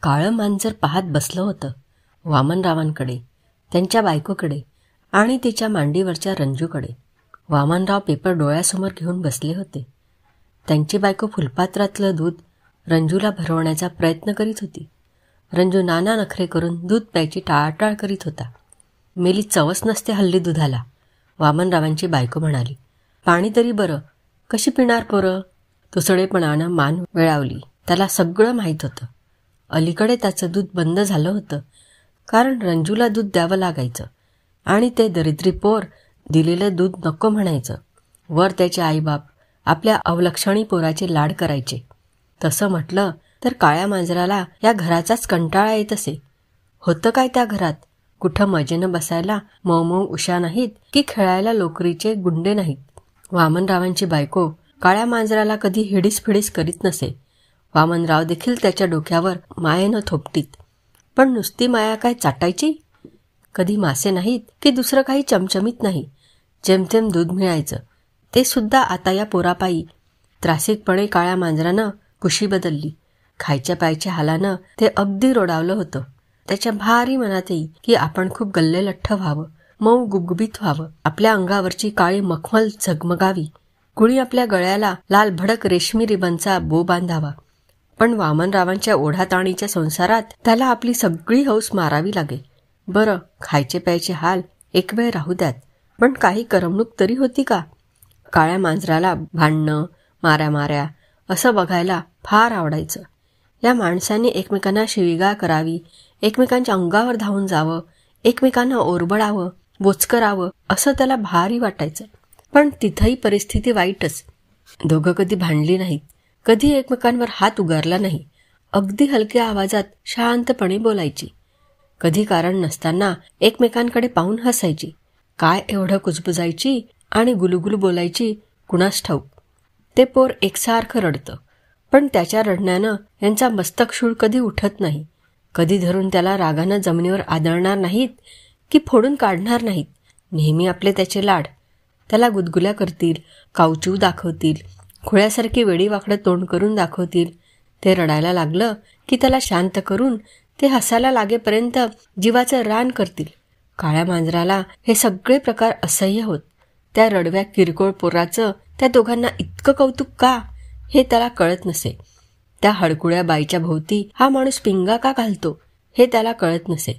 काळं मांजर पाहत बसलं होतं वामनरावांकडे, त्यांच्या बायकोकडे आणि तिच्या मांडीवरच्या रंजूकडे. वामनराव पेपर डोळ्यासमोर घेऊन बसले होते. त्यांची बायको फुलपात्रातलं दूध रंजूला भरवण्याचा प्रयत्न करीत होती. रंजू नाना नखरे करून दूध प्यायची टाळाटाळ करीत होता. मेली चवच नसते हल्ली दुधाला, वामनरावांची बायको म्हणाली. पाणी तरी बरं, कशी पिणार पोरं? तुसडेपणानं मान वेळावली. त्याला सगळं माहीत होतं. अलीकडे त्याचं दूध बंद झालं होतं, कारण रंजूला दूध द्यावं लागायचं आणि ते दरिद्री पोर दिलेलं दूध नको म्हणायचं. वर त्याचे आईबाप आपल्या अवलक्षणी पोराचे लाड करायचे. तसं म्हटलं तर काळ्या मांजराला या घराचाच कंटाळा येत असे. होतं काय त्या घरात? कुठं मजेनं बसायला मऊ उशा नाहीत की खेळायला लोकरीचे गुंडे नाहीत. वामनरावांची बायको काळ्या मांजराला कधी हिडीस फिडीस करीत नसे. वामनराव देखील त्याच्या डोक्यावर मायेनं थोपटीत. पण नुसती माया काय चाटायची? कधी मासे नाहीत की दुसरं काही चमचमीत नाही. जेमतेम दूध मिळायचं, ते सुद्धा आता या पोरापायी. त्रासिकपणे काळ्या मांजरानं कुशी बदलली. खायच्या प्यायच्या हालानं ते अगदी रोडावलं होतं. त्याच्या भारी मनात येई की आपण खूप गल्लेलठ्ठ व्हावं, मऊ गुबगुबीत व्हावं, आपल्या अंगावरची काळी मखमल झगमगावी, कुणी आपल्या गळ्याला लाल भडक रेशमी रिबनचा बो बांधावा. पण वामनरावांच्या ओढाताणीच्या संसारात त्याला आपली सगळी हौस मारावी लागे. बरं, खायचे प्यायचे हाल एक वेळ राहू द्यात, पण काही करमणूक तरी होती का? काळ्या मांजराला भांडणं, माऱ्या असं बघायला फार आवडायचं. या माणसांनी एकमेकांना शिवीगाळ करावी, एकमेकांच्या अंगावर धावून जावं, एकमेकांना ओरबडावं, बोचकरावं असं त्याला भारी वाटायचं. पण तिथंही परिस्थिती वाईटच. दोघं कधी भांडली नाहीत, कधी एकमेकांवर हात उगारला नाही. अगदी हलक्या आवाजात शांतपणे बोलायची. कधी कारण नसताना एकमेकांकडे पाहून हसायची. काय एवढं कुजबुजायची आणि गुलुगुलू बोलायची कुणास ठाऊक. ते पोर एकसारखं रडतं, पण त्याच्या रडण्यानं यांचा मस्तकशूळ कधी उठत नाही. कधी धरून त्याला रागानं जमिनीवर आदळणार नाहीत की फोडून काढणार नाहीत. नेहमी आपले त्याचे लाड. त्याला गुदगुल्या करतील, कावचू दाखवतील, खुळ्यासारखी वेडीवाकडं तोंड करून दाखवतील. ते रडायला लागलं की त्याला शांत करून ते हसायला लागेपर्यंत जीवाचं रान करतील. काळ्या मांजराला हे सगळे प्रकार असह्य होत. त्या रडव्या किरकोळ पोराचं त्या दोघांना इतकं कौतुक का, हे त्याला कळत नसे. त्या हडकुळ्या बाईच्या भोवती हा माणूस पिंगा का घालतो, हे त्याला कळत नसे.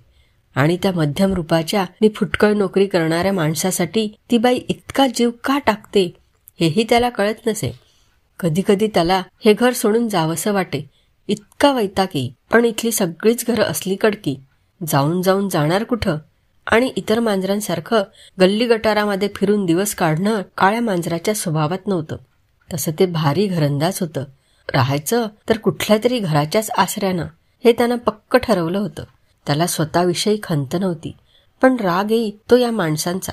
आणि त्या मध्यम रूपाच्या आणि फुटकळ नोकरी करणाऱ्या माणसासाठी ती बाई इतका जीव का टाकते, हेही त्याला कळत नसे. कधी कधी त्याला हे घर सोडून जावंसं वाटे. इतका वैताग येई. पण इथली सगळीच घरं असली कडकी. जाऊन जाणार कुठं? आणि इतर मांजरांसारखं गल्ली गटारामध्ये फिरून दिवस काढणं काळ्या मांजराच्या स्वभावात नव्हतं. तसं ते भारी घरंदाज होतं. राहायचं तर कुठल्या तरी घराच्याच आसऱ्यानं, हे त्यानं पक्क ठरवलं होतं. त्याला स्वतःविषयी खंत नव्हती, पण राग येई तो या माणसांचा.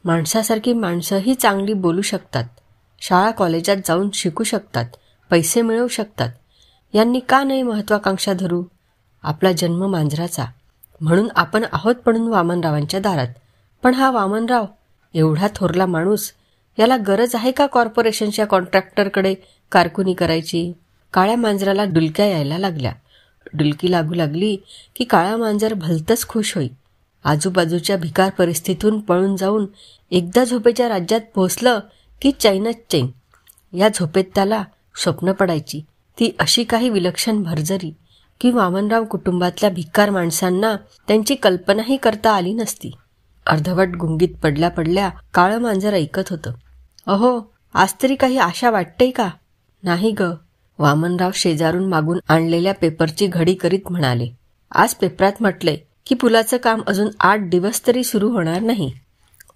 माणसासारखी माणसंही चांगली बोलू शकतात, शाळा कॉलेजात जाऊन शिकू शकतात, पैसे मिळवू शकतात. यांनी का नाही महत्वाकांक्षा धरू? आपला जन्म मांजराचा, म्हणून आपण आहोत पडून वामनरावांच्या दारात. पण हा वामनराव एवढा थोरला माणूस, याला गरज आहे का कॉर्पोरेशनच्या कॉन्ट्रॅक्टरकडे कारकुनी करायची? काळ्या मांजराला डुलक्या यायला लागल्या. डुलकी लागू लागली की काळा मांजर भलतंच खुश होई. आजूबाजूच्या भिकार परिस्थितीतून पळून जाऊन एकदा झोपेच्या राज्यात पोहोचलं की चैनच चैन. या झोपेत त्याला स्वप्न पडायची, ती अशी काही विलक्षण भरजरी की वामनराव कुटुंबातल्या भिकार माणसांना त्यांची कल्पनाही करता आली नसती. अर्धवट गुंगीत पडल्या काळं मांजर ऐकत होतं. अहो, आज तरी काही आशा वाटतेय का? नाही ग, वामनराव शेजारून मागून आणलेल्या पेपरची घडी करीत म्हणाले. आज पेपरात म्हटलंय की पुलाचं काम अजून 8 दिवस तरी सुरू होणार नाही.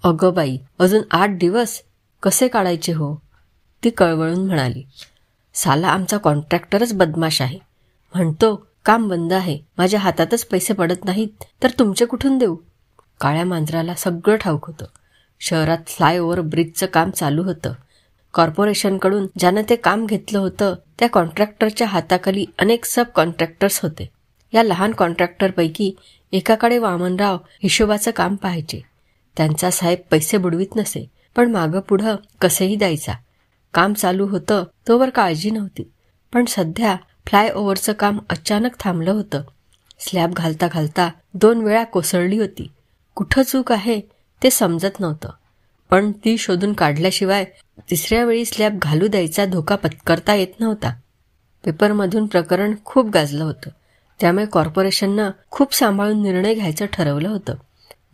अगं बाई, अजून 8 दिवस कसे काढायचे हो? ती कळवळून म्हणाली. साला आमचा कॉन्ट्रॅक्टरच बदमाश आहे. म्हणतो काम बंद आहे, माझ्या हातातच पैसे पडत नाहीत तर तुमचे कुठून देऊ? काळ्या मांजराला सगळं ठाऊक होतं. शहरात फ्लायओव्हर ब्रिजचं काम चालू होतं. कॉर्पोरेशनकडून ज्यानं ते काम घेतलं होतं त्या कॉन्ट्रॅक्टरच्या हाताखाली अनेक सब कॉन्ट्रॅक्टर्स होते. या लहान कॉन्ट्रॅक्टरपैकी एकाकडे वामनराव हिशोबाचं काम पाहायचे. त्यांचा साहेब पैसे बुडवीत नसे, पण मागं पुढं कसेही द्यायचा. काम चालू होतं तोवर काळजी नव्हती. पण सध्या फ्लायओव्हरचं काम अचानक थांबलं होतं स्लॅब घालता घालता 2 वेळा कोसळली होती. कुठं चूक आहे ते समजत नव्हतं, पण ती शोधून काढल्याशिवाय 3ऱ्या वेळी स्लॅब घालू द्यायचा धोका पत्करता येत नव्हता. पेपरमधून प्रकरण खूप गाजलं होतं, त्यामुळे कॉर्पोरेशननं खूप सांभाळून निर्णय घ्यायचं ठरवलं होतं.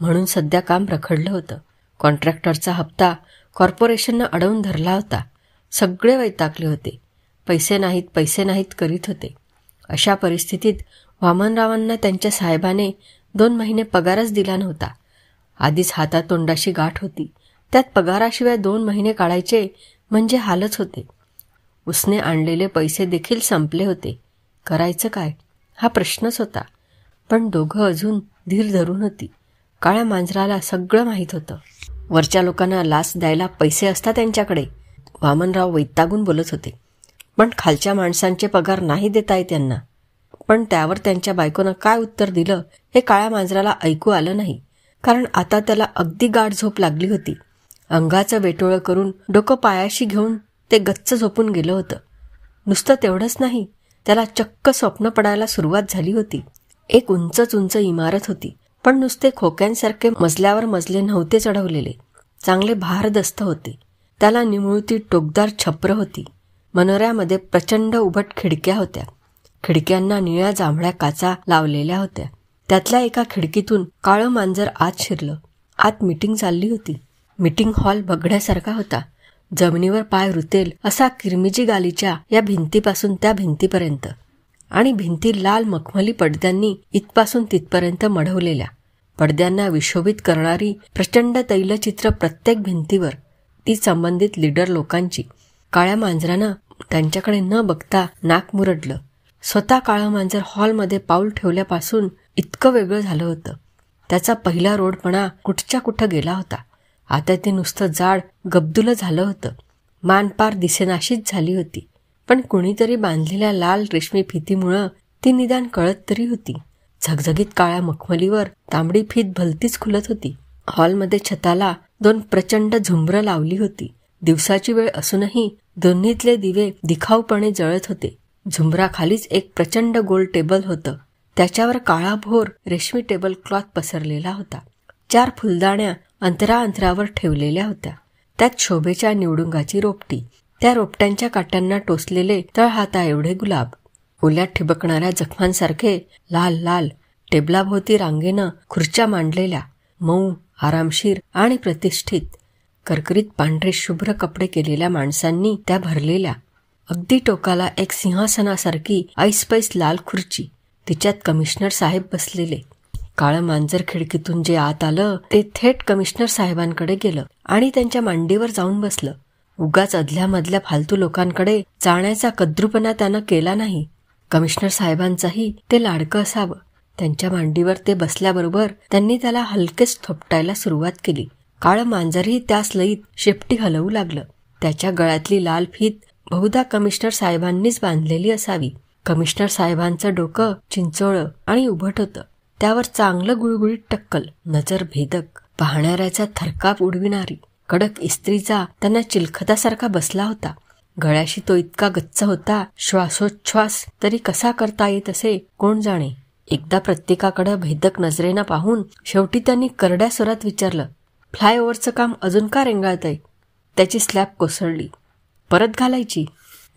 म्हणून सध्या काम रखडलं होतं. कॉन्ट्रॅक्टरचा हप्ता कॉर्पोरेशननं अडवून धरला होता. सगळे वैतागले होते. पैसे नाहीत करीत होते. अशा परिस्थितीत वामनरावांना त्यांच्या साहेबाने 2 महिने पगारच दिला नव्हता. आधीच हातातोंडाशी गाठ होती, त्यात पगाराशिवाय 2 महिने काढायचे म्हणजे हालच होते. उसने आणलेले पैसे देखील संपले होते. करायचं काय हा प्रश्नच होता. पण दोघं अजून धीर धरून होती. काळ्या मांजराला सगळं माहीत होतं. वरच्या लोकांना लाच द्यायला पैसे असतात त्यांच्याकडे, वामनराव वैतागून बोलत होते. पण खालच्या माणसांचे पगार नाही देता येत त्यांना. पण त्यावर त्यांच्या बायकोनं काय उत्तर दिलं हे काळ्या मांजराला ऐकू आलं नाही, कारण आता त्याला अगदी गाढ झोप लागली होती. अंगाचं वेटोळं करून डोकं पायाशी घेऊन ते गच्च झोपून गेलं होतं. नुसतं तेवढंच नाही, त्याला चक्क स्वप्न पडायला सुरुवात झाली होती. एक उंच इमारत होती, पण नुसते खोक्यांसारखे मजल्यावर मजले नव्हते चढवलेले, चांगले भारदस्त होते. त्याला निमुळती टोकदार छप्र होती. मनोऱ्यामध्ये प्रचंड उभट खिडक्या होत्या. खिडक्यांना निळ्या जांभळ्या काचा लावलेल्या होत्या. त्यातल्या एका खिडकीतून काळं मांजर आत शिरलं. आत मीटिंग चालली होती. मीटिंग हॉल बघण्यासारखा होता. जमिनीवर पाय रुतेल असा किरमिजी गालीच्या या भिंतीपासून त्या भिंतीपर्यंत, आणि भिंती लाल मखमली पडद्यांनी इथपासून तिथपर्यंत मढवलेल्या. पडद्यांना विशोभित करणारी प्रचंड तैलचित्र प्रत्येक भिंतीवर, ती संबंधित लीडर लोकांची. काळ्या मांजरानं त्यांच्याकडे न बघता नाक मुरडलं. स्वतः काळं मांजर हॉलमध्ये पाऊल ठेवल्यापासून इतकं वेगळं झालं होतं. त्याचा पहिला रोडपणा कुठच्या कुठं गेला होता. आता ते नुसतं जाड गब्दुलं झालं होतं. मान पार दिसेनाशीच झाली होती, पण कुणीतरी बांधलेल्या लाल रेशमी फितीमुळं ती निदान कळत तरी होती. झगझगीत काळ्या मखमलीवर तांबडी फीत भलतीच खुलत होती. हॉलमध्ये छताला 2 प्रचंड झुंबरं लावली होती. दिवसाची वेळ असूनही दोन्हीतले दिवे दिखाऊपणे जळत होते. झुंबराखालीच एक प्रचंड गोल टेबल होतं. त्याच्यावर काळाभोर रेशमी टेबल क्लॉथ पसरलेला होता. 4 फुलदाण्या अंतरावर ठेवलेल्या होत्या. त्यात शोभेच्या निवडुंगाची रोपटी, त्या रोपट्यांच्या काट्यांना टोचलेले तळहाता एवढे गुलाब, ओल्यात ठिबकणाऱ्या जखमांसारखे लाल लाल. टेबलाभोवती रांगेनं खुर्च्या मांडलेल्या, मऊ, आरामशीर आणि प्रतिष्ठित. करकरीत पांढरे शुभ्र कपडे केलेल्या माणसांनी त्या भरलेल्या. अगदी टोकाला एक सिंहासनासारखी ऐसपैस लाल खुर्ची, तिच्यात कमिशनर साहेब बसलेले. काळं मांजर खिडकीतून जे आत आलं ते थेट कमिशनर साहेबांकडे गेलं आणि त्यांच्या मांडीवर जाऊन बसलं. उगाच अदल्यामधल्या फालतू लोकांकडे जाण्याचा कद्रूपणा त्यानं केला नाही. कमिशनर साहेबांचाही ते लाडकं असावं. त्यांच्या मांडीवर ते बसल्याबरोबर त्यांनी त्याला हलकेच थोपटायला सुरुवात केली. काळं मांजरही त्याच लईत शेपटी हलवू लागलं. त्याच्या गळ्यातली लाल फीत बहुधा कमिशनर साहेबांनीच बांधलेली असावी. कमिशनर साहेबांचं डोकं चिंचोळं आणि उभट होतं. त्यावर चांगलं गुळगुळीत टक्कल, नजर भेदक, पाहणाऱ्याचा थरकाप उडविणारी. कडक इस्त्रीचा त्यांना चिलखतासारखा बसला होता. गळ्याशी तो इतका गच्च होता, श्वासोच्छ्वास तरी कसा करता येत असे कोण जाणे. एकदा प्रत्येकाकडं भेदक नजरेनं पाहून शेवटी त्यांनी करड्या स्वरात विचारलं, फ्लायओव्हरचं काम अजून का रेंगाळतंय? त्याची स्लॅब कोसळली, परत घालायची.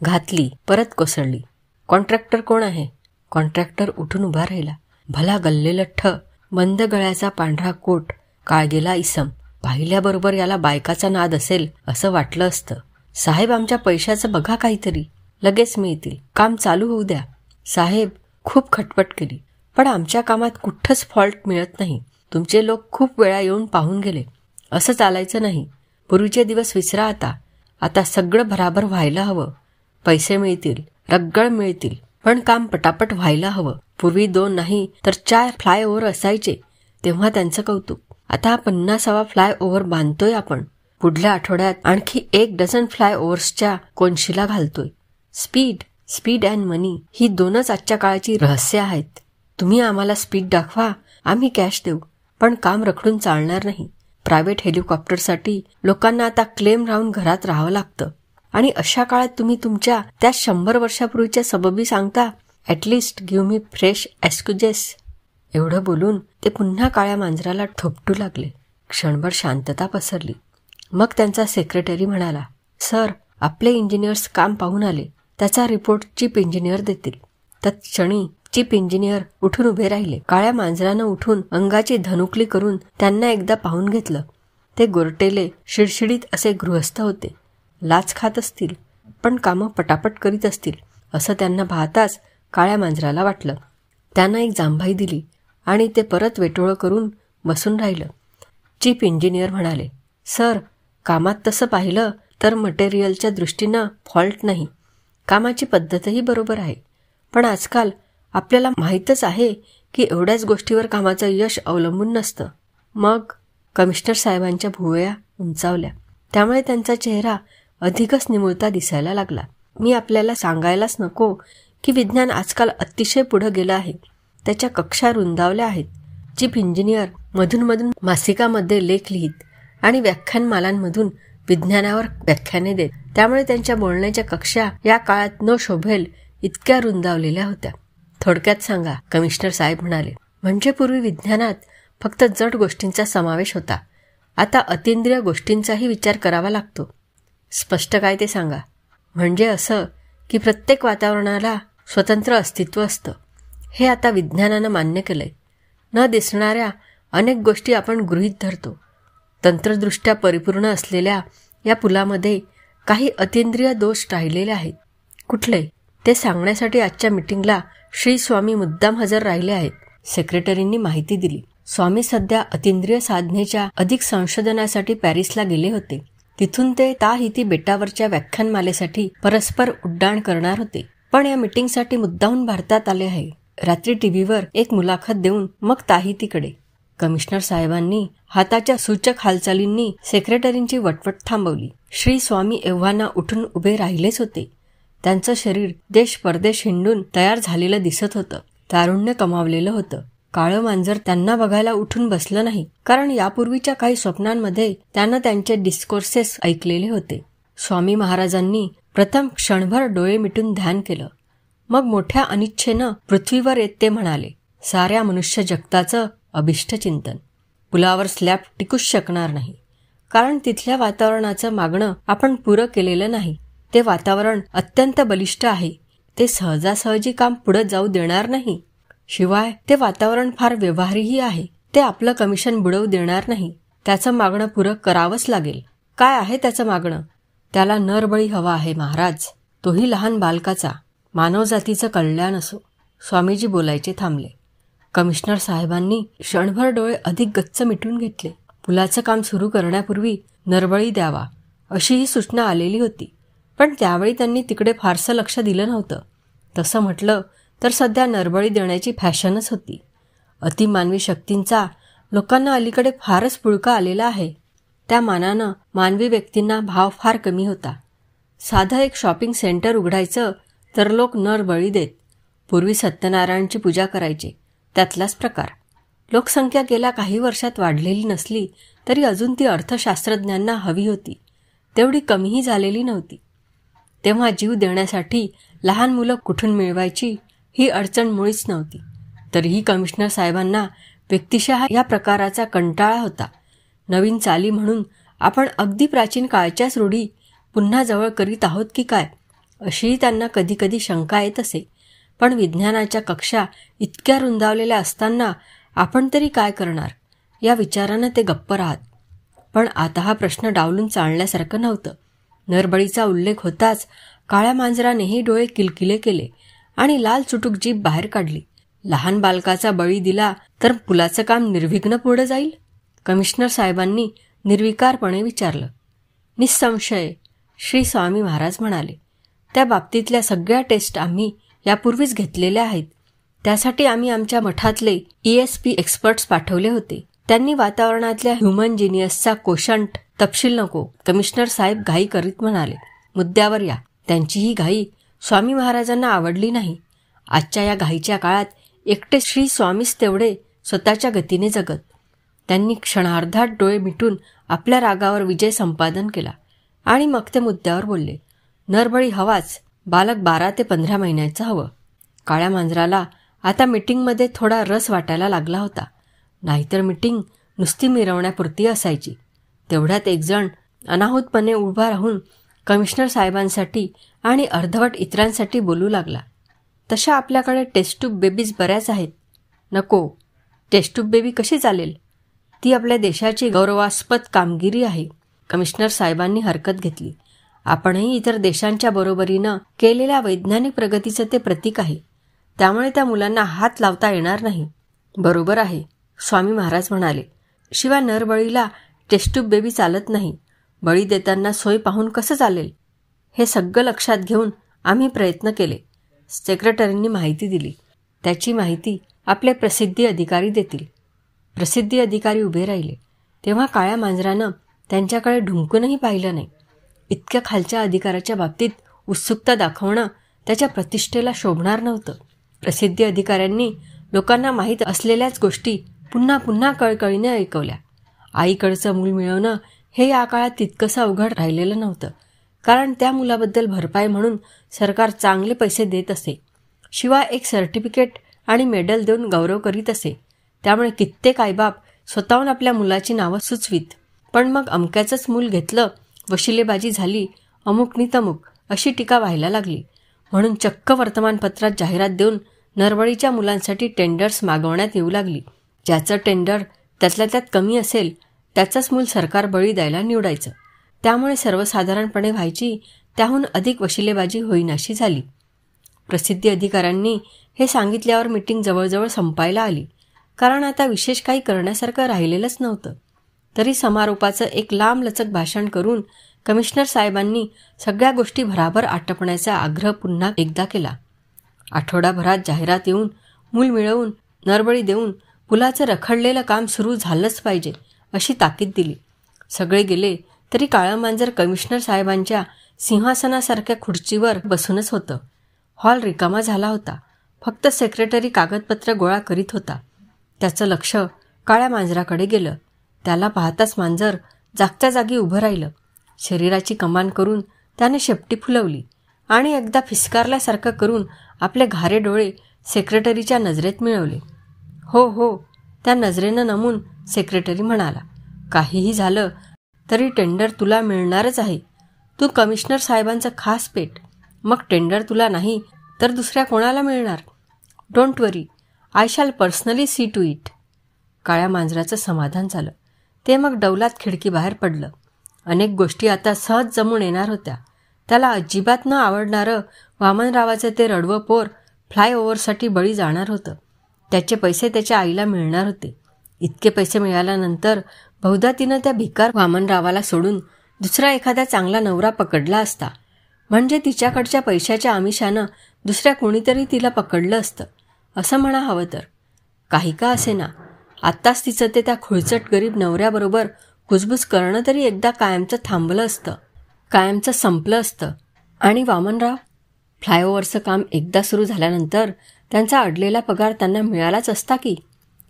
घातली, परत कोसळली. कॉन्ट्रॅक्टर कोण आहे? कॉन्ट्रॅक्टर उठून उभा राहिला. भला गल्लेलठ्ठ, मंद गळ्याचा पांढरा कोट, काळगेला इसम. पाहिल्याबरोबर याला बायकाचा नाद असेल असं वाटलं असतं. साहेब, आमच्या पैशाचं बघा काहीतरी, लगेच मिळतील, काम चालू होऊ द्या. साहेब खूप खटपट केली, पण आमच्या कामात कुठंच फॉल्ट मिळत नाही. तुमचे लोक खूप वेळा येऊन पाहून गेले. असं चालायचं नाही. पूर्वीचे दिवस विसरा आता. आता सगळं भराभर व्हायला हवं. पैसे मिळतील, रगळ मिळतील, पण काम पटापट व्हायला हवं. पूर्वी 2 नाही तर 4 फ्लायओव्हर असायचे, तेव्हा त्यांचं कौतुक. आता 50वा फ्लायओव्हर बांधतोय आपण. पुढल्या आठवड्यात आणखी 1 डझन फ्लायओव्हर्सच्या कोनशिला घालतोय. स्पीड अँड मनी ही 2च आजच्या काळाची रहस्य आहेत. तुम्ही आम्हाला स्पीड दाखवा, आम्ही कॅश देऊ, पण काम रखडून चालणार नाही. प्रायव्हेट हेलिकॉप्टरसाठी लोकांना आता क्लेम राहून घरात राहावं लागतं, आणि अशा काळात तुम्ही तुमच्या त्या 100 वर्षापूर्वीच्या सबबी सांगता. At least give me fresh excuses. एवढं बोलून ते पुन्हा काळ्या मांजराला थोपटू लागले. क्षणभर शांतता पसरली. मग त्यांचा सेक्रेटरी म्हणाला, सर, आपले इंजिनियर्स काम पाहून आले. त्याचा रिपोर्ट चीफ इंजिनियर देतील. तत्क्षणी चीफ इंजिनियर उठून उभे राहिले. काळ्या मांजरानं उठून अंगाची धनुकली करून त्यांना एकदा पाहून घेतलं. ते गोरटेले, शिडशिडीत असे गृहस्थ होते. लाच खात असतील, पण कामं पटापट करीत असतील असं त्यांना पाहताच काळ्या मांजराला वाटलं. त्यानं एक जांभई दिली आणि ते परत वेटोळं करून बसून राहिलं. चीफ इंजिनियर म्हणाले, सर, कामात तसं पाहिलं तर मटेरियलच्या दृष्टीनं फॉल्ट नाही. कामाची पद्धतही बरोबर आहे. पण आजकाल आपल्याला माहीतच आहे की एवढ्याच गोष्टीवर कामाचं यश अवलंबून नसतं. मग कमिशनर साहेबांच्या भुवया उंचावल्या. त्यामुळे त्यांचा चेहरा अधिकच निमुळता दिसायला लागला. मी आपल्याला सांगायलाच नको की विज्ञान आजकाल अतिशय पुढं गेलं आहे. त्याच्या कक्षा रुंदावल्या आहेत. चीफ इंजिनियर मधून मासिकामध्ये लेख लिहित आणि व्याख्यानमालांमधून विज्ञानावर व्याख्याने देत. त्यामुळे त्यांच्या बोलण्याच्या कक्षा या काळात न शोभेल इतक्या रुंदावलेल्या होत्या. थोडक्यात सांगा, कमिशनर साहेब म्हणाले. म्हणजे पूर्वी विज्ञानात फक्त जड गोष्टींचा समावेश होता. आता अतींद्रिय गोष्टींचाही विचार करावा लागतो. स्पष्ट काय ते सांगा. म्हणजे असं की प्रत्येक वातावरणाला स्वतंत्र अस्तित्व असतं. हे आता विज्ञानानं मान्य केलंय. न दिसणाऱ्या अनेक गोष्टी आपण गृहीत धरतो. तंत्रदृष्ट्या परिपूर्ण असलेल्या या पुलामध्ये काही अतींद्रिय दोष राहिलेले आहेत. कुठले ते सांगण्यासाठी आजच्या मीटिंगला श्री स्वामी मुद्दाम हजर राहिले आहेत. सेक्रेटरींनी माहिती दिली. स्वामी सध्या अतींद्रिय साधनेच्या अधिक संशोधनासाठी पॅरिसला गेले होते. तिथून ते ताहिती बेटावरच्या व्याख्यानमालेसाठी परस्पर उड्डाण करणार होते. पण या मीटिंगसाठी मुद्दाहून भारतात आले आहे. रात्री टीव्हीवर एक मुलाखत देऊन मग ताहितीकडे. कमिशनर साहेबांनी हाताच्या सूचक हालचालींनी सेक्रेटरींची वटवट थांबवली. श्री स्वामी एव्हाना उठून उभे राहिलेच होते. त्यांचं शरीर देश परदेश हिंडून तयार झालेलं दिसत होतं. तारुण्य कमावलेलं होतं. काळं मांजर त्यांना बघायला उठून बसलं नाही, कारण यापूर्वीच्या काही स्वप्नांमध्ये त्यानं त्यांचे डिस्कोर्सेस ऐकलेले होते. स्वामी महाराजांनी प्रथम क्षणभर डोळे मिटून ध्यान केलं. मग मोठ्या अनिच्छेनं पृथ्वीवर येत ते म्हणाले, साऱ्या मनुष्य जगताचं अभिष्ट चिंतन. पुलावर स्लॅब टिकूच शकणार नाही, कारण तिथल्या वातावरणाचं मागणं आपण पुरं केलेलं नाही. ते वातावरण अत्यंत बलिष्ठ आहे. ते सहजासहजी काम पुढे जाऊ देणार नाही. शिवाय ते वातावरण फार व्यवहारीही आहे. ते आपलं कमिशन बुडवू देणार नाही. त्याचं मागणं पुरं करावंच लागेल. काय आहे त्याचं मागणं? त्याला नरबळी हवा आहे महाराज, तोही लहान बालकाचा. मानवजातीचं कल्याण असो. स्वामीजी बोलायचे थांबले. कमिशनर साहेबांनी क्षणभर डोळे अधिक गच्च मिटून घेतले. पुलाचं काम सुरू करण्यापूर्वी नरबळी द्यावा अशीही सूचना आलेली होती. पण त्यावेळी त्यांनी तिकडे फारसं लक्ष दिलं नव्हतं. तसं म्हटलं तर सध्या नरबळी देण्याची फॅशनच होती. अतिमानवी शक्तींचा लोकांना अलीकडे फारच पुळका आलेला आहे. त्या मानानं मानवी व्यक्तींना भाव फार कमी होता. साधं एक शॉपिंग सेंटर उघडायचं तर लोक नरबळी देत. पूर्वी सत्यनारायणची पूजा करायचे, त्यातलाच प्रकार. लोकसंख्या गेल्या काही वर्षात वाढलेली नसली तरी अजून ती अर्थशास्त्रज्ञांना हवी होती. तेवढी कमीही झालेली नव्हती. तेव्हा जीव देण्यासाठी लहान मुलं कुठून मिळवायची ही अडचण मुळीच नव्हती. तरीही कमिशनर साहेबांना व्यक्तिशः या प्रकाराचा कंटाळा होता. नवीन चाली म्हणून आपण अगदी प्राचीन काळच्याच रूढी पुन्हा जवळ करीत आहोत की काय, अशीही त्यांना कधीकधी शंका येत असे. पण विज्ञानाच्या कक्षा इतक्या रुंदावलेल्या असताना आपण तरी काय करणार, या विचारानं ते गप्प राहत. पण आता हा प्रश्न डावलून चालण्यासारखं नव्हतं. नरबळीचा उल्लेख होताच काळ्या मांजरानेही डोळे किलकिले केले आणि लाल चुटूक जीभ बाहेर काढली. लहान बालकाचा बळी दिला तर पुलाचं काम निर्विघ्न पुढे जाईल? कमिशनर साहेबांनी निर्विकारपणे विचारलं. निसंशय, श्री स्वामी महाराज म्हणाले. त्या बाबतीतल्या सगळ्या टेस्ट आम्ही यापूर्वीच घेतलेल्या आहेत. त्यासाठी आम्ही आमच्या मठातले ESP एक्सपर्ट्स पाठवले होते. त्यांनी वातावरणातल्या ह्युमन जिनियसचा कोशंट तपशील नको. कमिशनर साहेब घाई करीत म्हणाले. मुद्द्यावर या. त्यांची ही घाई स्वामी महाराजांना आवडली नाही. आजच्या या घाईच्या काळात एकटे श्री स्वामीच तेवढे स्वतःच्या गतीने जगत. त्यांनी क्षणार्धात डोळे मिटून आपल्या रागावर विजय संपादन केला आणि मग ते मुद्द्यावर बोलले. नरबळी हवाच. बालक 12 ते 15 महिन्याचं हवं. काळ्या मांजराला आता मीटिंगमध्ये थोडा रस वाटायला लागला होता. नाहीतर मीटिंग नुसती मिरवण्यापुरती असायची. तेवढ्यात एकजण अनाहूतपणे उभा राहून कमिशनर साहेबांसाठी आणि अर्धवट इतरांसाठी बोलू लागला. तशा आपल्याकडे टेस्ट्यूब बेबीज बऱ्याच आहेत. नको, टेस्ट्यूब बेबी कशी चालेल? ती आपल्या देशाची गौरवास्पद कामगिरी आहे. कमिशनर साहेबांनी हरकत घेतली. आपणही इतर देशांच्या बरोबरीनं केलेल्या वैज्ञानिक प्रगतीचं ते प्रतीक आहे. त्यामुळे त्या मुलांना हात लावता येणार नाही. बरोबर आहे, स्वामी महाराज म्हणाले. शिवाय नरबळीला टेस्ट्यूब बेबी चालत नाही. बळी देताना सोय पाहून कसं चालेल? हे सगळं लक्षात घेऊन आम्ही प्रयत्न केले. सेक्रेटरींनी माहिती दिली. त्याची माहिती आपले प्रसिद्धी अधिकारी देतील. प्रसिद्धी अधिकारी उभे राहिले तेव्हा काळ्या मांजरानं त्यांच्याकडे ढुंकूनही पाहिलं नाही. इतक्या खालच्या अधिकाऱ्याच्या बाबतीत उत्सुकता दाखवणं त्याच्या प्रतिष्ठेला शोभणार नव्हतं. प्रसिद्धी अधिकाऱ्यांनी लोकांना माहीत असलेल्याच गोष्टी पुन्हा पुन्हा कळकळीने ऐकवल्या. आईकडचं मूल मिळवणं हे या काळात तितकंसं अवघड राहिलेलं नव्हतं, कारण त्या मुलाबद्दल भरपाई म्हणून सरकार चांगले पैसे देत असे. शिवाय एक सर्टिफिकेट आणि मेडल देऊन गौरव करीत असे. त्यामुळे कित्येक आईबाप स्वतःहून आपल्या मुलाची नावं सुचवीत. पण मग अमक्याचंच मूल घेतलं, वशिलेबाजी झाली, अमुक नि तमुक अशी टीका व्हायला लागली. म्हणून चक्क वर्तमानपत्रात जाहिरात देऊन नरबळीच्या मुलांसाठी टेंडर्स मागवण्यात येऊ लागली. ज्याचं टेंडर त्यातल्या त्यात कमी असेल त्याचंच मूल सरकार बळी द्यायला निवडायचं. त्यामुळे सर्वसाधारणपणे व्हायची त्याहून अधिक वशिलेबाजी होईनाशी झाली. प्रसिद्धी अधिकाऱ्यांनी हे सांगितल्यावर मीटिंग जवळजवळ संपायला आली, कारण आता विशेष काही करण्यासारखं राहिलेलंच नव्हतं. तरी समारोपाचं एक लांबलचक भाषण करून कमिशनर साहेबांनी सगळ्या गोष्टी भराभर आटपण्याचा आग्रह पुन्हा एकदा केला. आठवडाभरात जाहिरात येऊन मूल मिळवून नरबळी देऊन पुलाचं रखडलेलं काम सुरू झालंच पाहिजे अशी ताकीद दिली. सगळे गेले तरी काळं मांजर कमिशनर साहेबांच्या सिंहासनासारख्या खुर्चीवर बसूनच होतं. हॉल रिकामा झाला होता. फक्त सेक्रेटरी कागदपत्र गोळा करीत होता. त्याचं लक्ष काळ्या मांजराकडे गेलं. त्याला पाहताच मांजर जागच्या जागी उभं राहिलं. शरीराची कमान करून त्याने शेपटी फुलवली आणि एकदा फिसकारल्यासारखं करून आपले घारे डोळे सेक्रेटरीच्या नजरेत मिळवले. हो हो, त्या नजरेनं नमून सेक्रेटरी म्हणाला, काहीही झालं तरी टेंडर तुला मिळणारच आहे. तू कमिशनर साहेबांचं खास पेट. मग टेंडर तुला नाही तर दुसऱ्या कोणाला मिळणार? Don't worry, I shall personally see to it. काळ्या मांजराचं समाधान झालं. ते मग डौलात खिडकीबाहेर पडलं. अनेक गोष्टी आता सहज जमून येणार होत्या. त्याला अजिबात न आवडणारं वामनरावाचं ते रडवं पोर फ्लायओव्हरसाठी बळी जाणार होतं. त्याचे पैसे त्याच्या आईला मिळणार होते. इतके पैसे मिळाल्यानंतर बहुधा तिनं त्या भिकार वामनरावाला सोडून दुसरा एखादा चांगला नवरा पकडला असता. म्हणजे तिच्याकडच्या पैशाच्या आमिषानं दुसऱ्या कोणीतरी तिला पकडलं असतं असं म्हणा हवं तर. काही का असेना, आत्ताच तिचं ते त्या खुळचट गरीब नवऱ्याबरोबर कुजबुज करणं तरी एकदा कायमचं थांबलं असतं, कायमचं संपलं असतं. आणि वामनराव, फ्लायओव्हरचं काम एकदा सुरू झाल्यानंतर त्यांचा अडलेला पगार त्यांना मिळालाच असता की.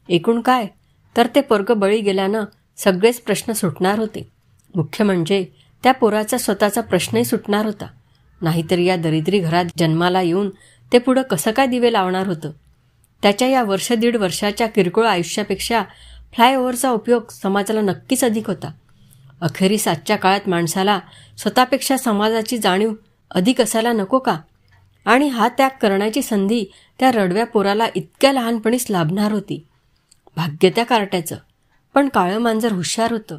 एकूण काय तर ते पोरगं बळी गेल्यानं सगळेच प्रश्न सुटणार होते. मुख्य म्हणजे त्या पोराचा स्वतःचा प्रश्नही सुटणार होता. नाहीतर या दरिद्री घरात जन्माला येऊन ते पुढं कसं काय दिवे लावणार होतं? त्याच्या या दीड वर्षाच्या किरकोळ आयुष्यापेक्षा फ्लायओव्हरचा उपयोग समाजाला नक्कीच अधिक होता. अखेरीस आजच्या काळात माणसाला स्वतःपेक्षा समाजाची जाणीव अधिक असायला नको का? आणि हा त्याग करण्याची संधी त्या रडव्या पोराला इतक्या लहानपणीच लाभणार होती. भाग्य त्या कार्ट्याचं. पण काळं मांजर हुशार होतं.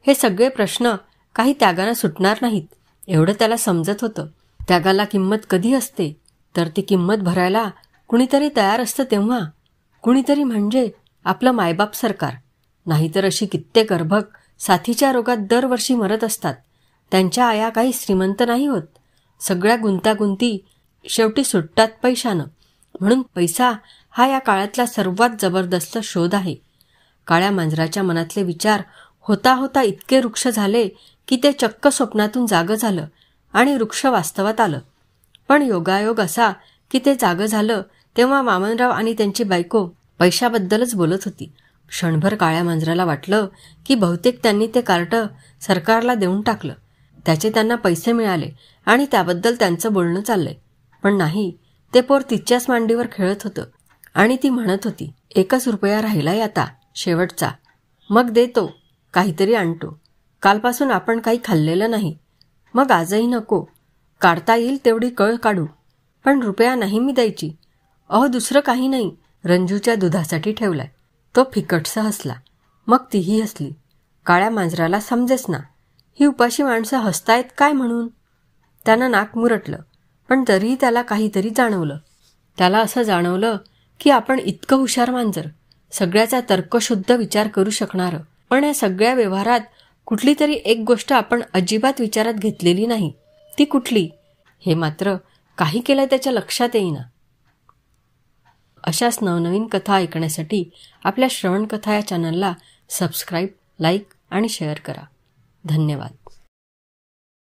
हे सगळे प्रश्न काही त्यागानं सुटणार नाहीत एवढं त्याला समजत होतं. त्यागाला किंमत कधी असते तर ती किंमत भरायला कुणीतरी तयार असतं तेव्हा. कुणीतरी म्हणजे आपलं मायबाप सरकार. नाहीतर अशी कित्येक अर्भक साथीच्या रोगात दरवर्षी मरत असतात. त्यांच्या आया काही श्रीमंत नाही होत. सगळ्या गुंतागुंती शेवटी सुटतात पैशानं. म्हणून पैसा हा या काळातला सर्वात जबरदस्त शोध आहे. काळ्या मांजराच्या मनातले विचार होता होता इतके वृक्ष झाले की ते चक्क स्वप्नातून जागं झालं आणि वृक्ष वास्तवात आलं. पण योगायोग असा की ते जागं झालं तेव्हा वामनराव आणि त्यांची बायको पैशाबद्दलच बोलत होती. क्षणभर काळ्या मांजराला वाटलं की बहुतेक त्यांनी ते कार्ट सरकारला देऊन टाकलं. त्याचे त्यांना पैसे मिळाले आणि त्याबद्दल त्यांचं बोलणं चाललंय. पण नाही, ते पोर तिच्याच मांडीवर खेळत होतं आणि ती म्हणत होती, 1 रुपया राहिलाय आता, शेवटचा. मग देतो, काहीतरी आणतो. कालपासून आपण काही खाल्लेलं नाही. मग आजही नको. काढता येईल तेवढी कळ काढू. पण रुपया नाही मी द्यायची. अहो दुसरं काही नाही. रंजूच्या दुधासाठी ठेवलाय. तो फिकटसा हसला. मग तीही हसली. काळ्या मांजराला समजेच ना, ही उपाशी माणसं हसतायत काय म्हणून. त्यानं नाक मुरटलं, पण तरीही त्याला काहीतरी जाणवलं. त्याला असं जाणवलं की आपण इतकं हुशार मांजर, सगळ्याचा तर्कशुद्ध विचार करू शकणारं, पण या सगळ्या व्यवहारात कुठली तरी एक गोष्ट आपण अजिबात विचारात घेतलेली नाही. ती कुठली हे मात्र काही केलं त्याच्या लक्षात येईना. अशाच नवनवीन कथा ऐकण्यासाठी आपल्या श्रवणकथा या चॅनलला सबस्क्राईब, लाईक आणि शेअर करा. धन्यवाद.